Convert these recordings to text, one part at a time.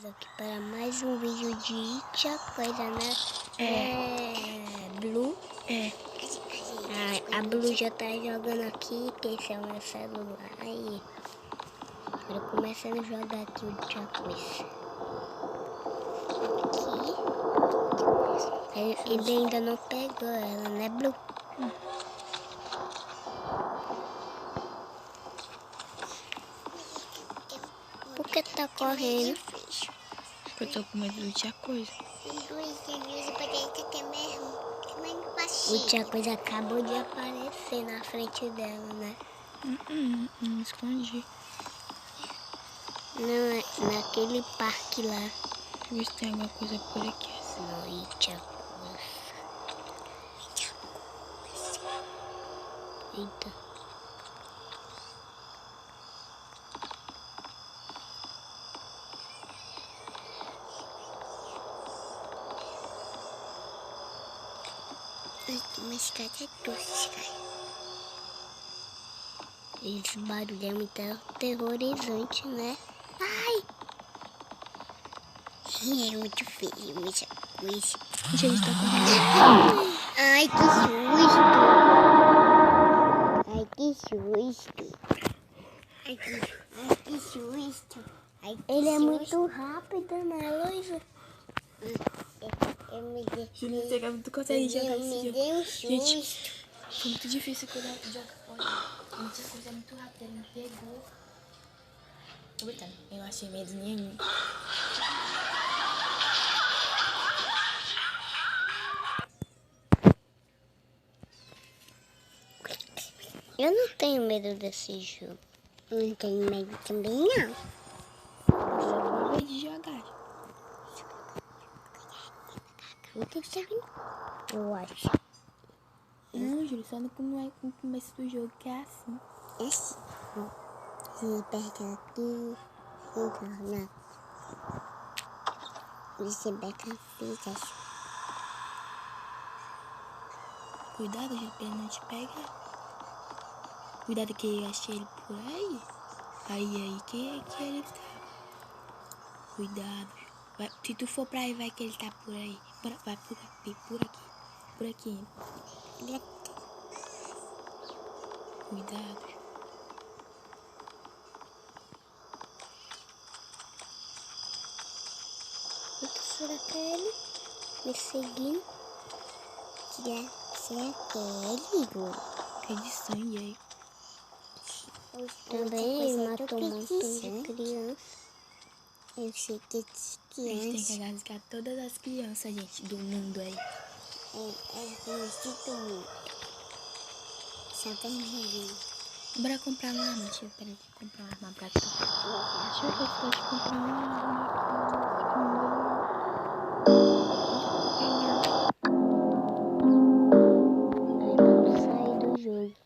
Aqui para mais um vídeo de Tia Coisa, né? Blue. A Blue já tá jogando aqui, que esse é o meu celular. Aí, agora começando a jogar aqui o Tia Coisa. Aqui. Ele ainda não pegou ela, né, Blue? Por que tá correndo? Porque eu tô com medo do Tia Coisa. O Tia Coisa acabou de aparecer na frente dela, né? Não escondi. Não, é naquele parque lá. Deixa eu ver se tem alguma coisa por aqui. Não, Tia Coisa. Eita. Mas cadê doce, cara? Esse barulho é muito aterrorizante, né? Ai! É muito feio, muita coisa. Gente, tá correndo. Ai, que susto! Ai, que susto! Ai, que susto! Ai, que Ele é muito rápido, né, Luísa? Eu me dei. Juliana, tu consegue jogar esse jogo? Dei um susto. Gente, foi muito difícil quando eu jogar. Olha, muita coisa muito rápida. Ele me pegou. Tô brincando, eu não achei medo nenhum. Eu não tenho medo desse jogo. Não tenho medo também, não. Eu vez de jogar. O que você viu? Eu acho. Não, Júlio, só no começo do jogo que é assim. Esse? Você pega aqui. Não. Você pega aqui. Cuidado, Júlio, pra ele não te pegar. Cuidado que eu achei ele por aí. Aí que ele tá. Cuidado. Vai, se tu for pra aí, vai que ele tá por aí. Vai por aqui. Por aqui. Cuidado. O que será que é ele? Me seguindo. Será que é ele? Que de sangue aí. Também ele matou um montão de crianças. Eu sei que é de A gente tem que criança. rasgar todas as crianças, gente, do mundo aí. É criança do mundo. Só vermelhinho. Bora comprar uma arma. Deixa eu comprar uma arma pra tu. Deixa eu ver se pode comprar uma arma Aí pra sair do jogo.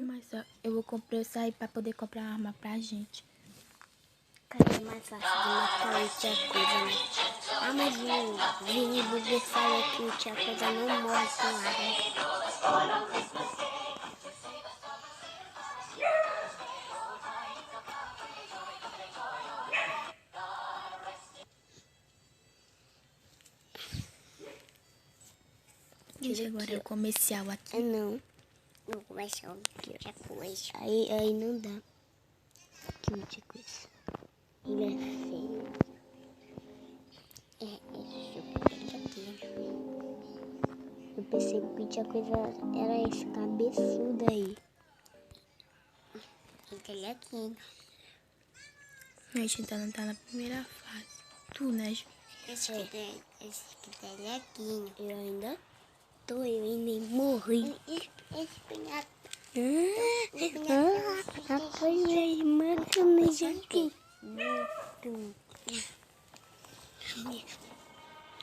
Mas só, eu sair pra poder comprar uma arma pra gente. Cara, é mais fácil de matar o Tia Coisa, né? Ah, mas o Vini Burger falou que o Tia Coisa não morre com arma. Gente, agora é o comercial aqui. Não. Não começa o Tia Coisa. Aí não dá. Que o Tia Coisa. Ele é feio. Esse jogo aqui. Eu pensei que o Tia Coisa era esse cabeçudo aí. Ele aqui. A gente ainda não tá na primeira fase. Tu, né, Ju? Esse aqui dele é aqui. Eu ainda nem morri. A coisa é irmã que me aqui.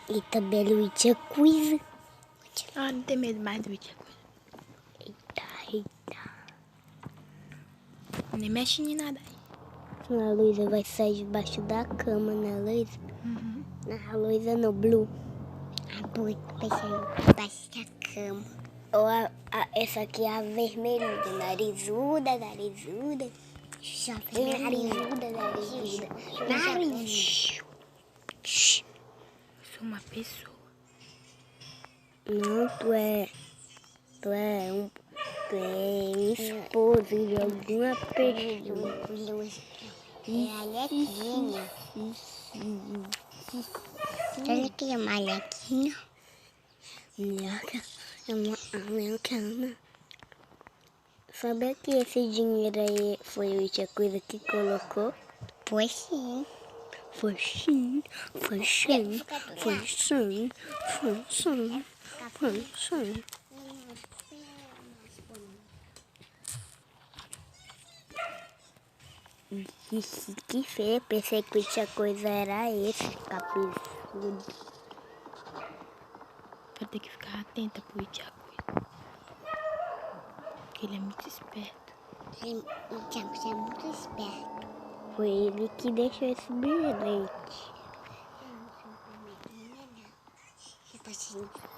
E também o Tia Coisa. Ah, não tem medo mais do Tia Coisa. Eita. Nem mexe em nada aí. A Luísa vai sair debaixo da cama, né, Luísa? Uhum. A Luísa no Blue. A Blue vai sair debaixo da cama. Ou essa aqui é a vermelhuda, narizuda. Nariz. Eu sou uma pessoa. Não, tu é esposo de alguma pessoa. É Alequinha. Olha que é uma Alequinha. Minhoca é uma americana. Sabia que esse dinheiro aí foi a última coisa que colocou? Foi sim. Foi sim. Foi sim. Foi sim. Foi sim. Foi sim. Que feio, pensei que a última coisa era esse cabeçudo. Vai ter que ficar atenta pro Thiago. Porque ele é muito esperto. O Thiago é muito esperto. Foi ele que deixou esse bilhete.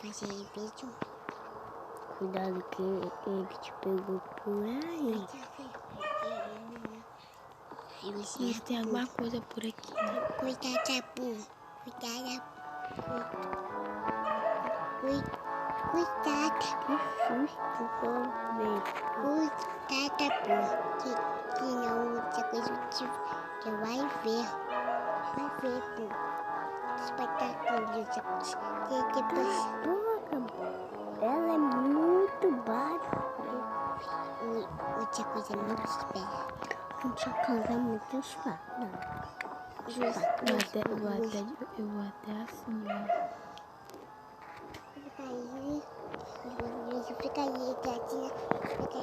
Fazer vídeo. Cuidado que ele te pegou por aí. Mas tem alguma coisa por aqui, né? Cuidado, Abu. Cuidado, cuidado. Que susto, pobre. Cuidado, Abu. Que não outra coisa que vai ver. Vai ver, Abu. Espetáculo. Ela é muito barulhenta. Outra coisa muito esperta. Outra coisa muito esperta. Eu vou até assim, ó. Fica aí, quietinha. Fica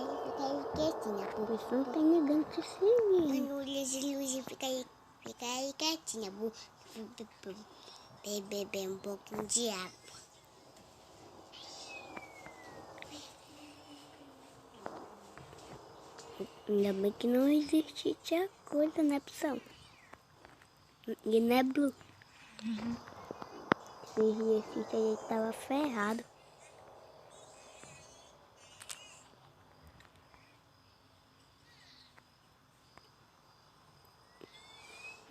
aí, quietinha. Por isso não tem ninguém te seguir. Luz, fica aí quietinha. Beber um pouquinho de água. Ainda bem que não existe tia coisa, né, pessoal? E não é Blue. Se existe, a gente tava ferrado.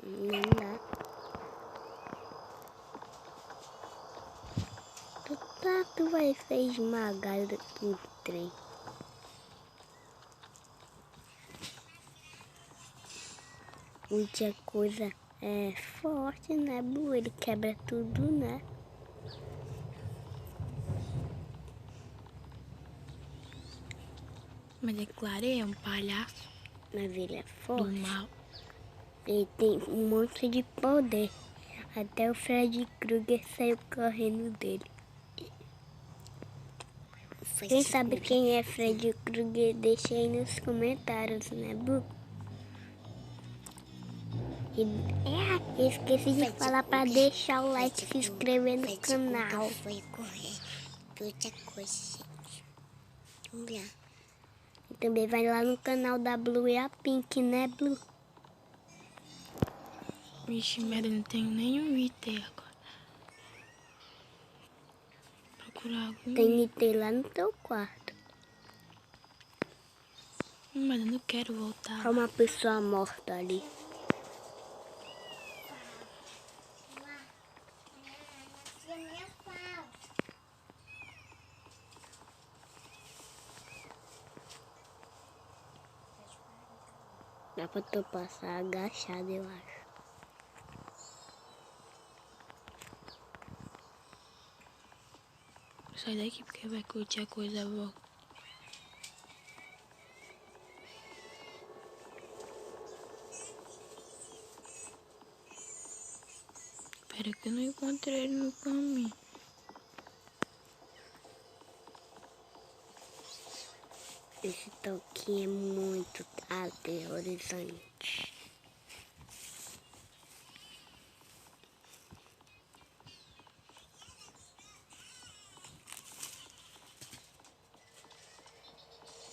Não dá. Tu vai ser esmagado por trem. Muita coisa é forte, né, Blue? Ele quebra tudo, né? Mas é claro, ele é um palhaço Mas ele é do forte. mal. Ele tem um monte de poder. Até o Fred Krueger saiu correndo dele. Quem sabe quem é Fred Krueger, deixa aí nos comentários, né, Bu? Esqueci de falar para deixar o like e se inscrever no canal. Foi correr por outra coisa, gente. Vamos lá. E também vai lá no canal da Blue e a Pink, né, Blue? Vixe, merda, não tenho nenhum item agora. Procurar algum. Tem item lá no teu quarto. Mas eu não quero voltar. Olha uma pessoa morta ali. Dá pra tu passar agachado, eu acho. Sai daqui porque vai curtir a coisa boa. Espera que eu não encontrei ele no caminho. Esse toque é muito aterrorizante.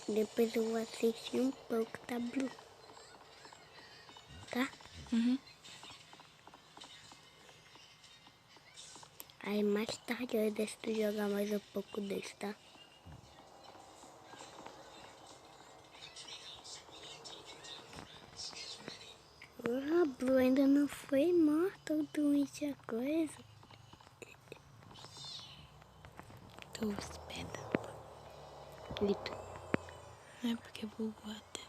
Depois eu vou assistir um pouco, tá, Blue? Tá? Uhum. Aí mais tarde eu decido jogar mais um pouco desse, tá? Blue ainda não foi morta, o doente a coisa. Tô esperando. Grito. É porque bugou até.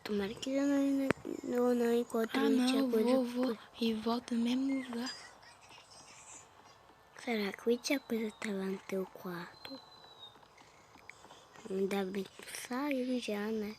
Tomara que eu não encontre Ah, não, a eu coisa. vou e volto no mesmo lugar. Será que o a coisa tá lá no teu quarto? Ainda bem que saiu já, né?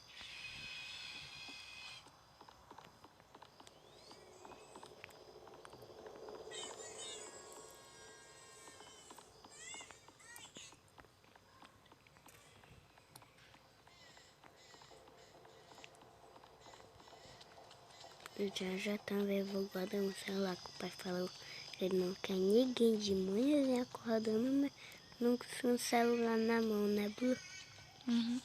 Já também vou guardar um celular que o pai falou que ele não quer ninguém de manhã acordando, mas não com um celular na mão, né, Blue? Uhum.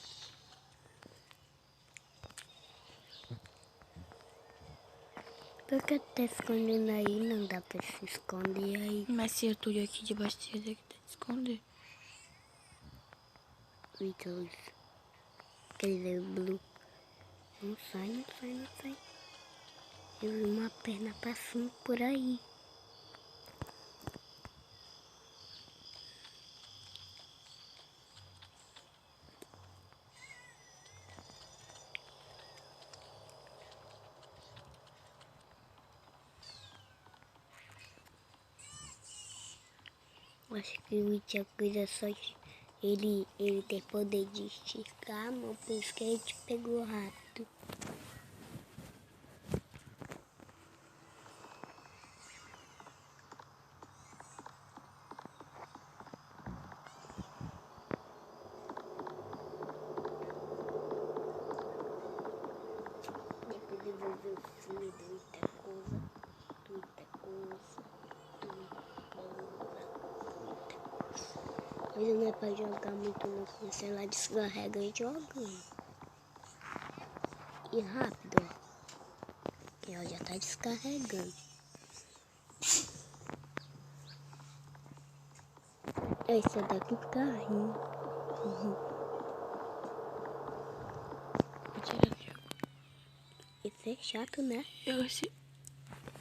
Por que tá escondendo aí? Não dá pra se esconder aí. Mas se eu tô aqui debaixo de você, que tem que esconder. Então, quer dizer, Blue. Não sai, não sai, não sai. Eu vi uma perna passando por aí. Eu acho que o Tia Coisa só que ele tem poder de esticar a mão, por isso que a gente pegou rápido. Depois eu vou ver o filme do Itacosa, Coisa não é pra jogar muito não, porque o celular descarrega e jogando. E rápido, ó. Que ó, já tá descarregando. Esse daqui fica rindo. Vou tirar o jogo. Esse é chato, né? Eu achei.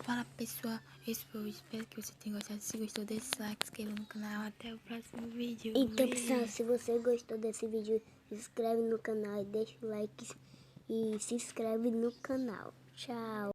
Fala pessoal, eu espero que você tenha gostado. Se gostou, deixa o like, se inscreva no canal. Até o próximo vídeo. Então, pessoal, se você gostou desse vídeo, se inscreve no canal e deixa o like e se inscreve no canal. Tchau!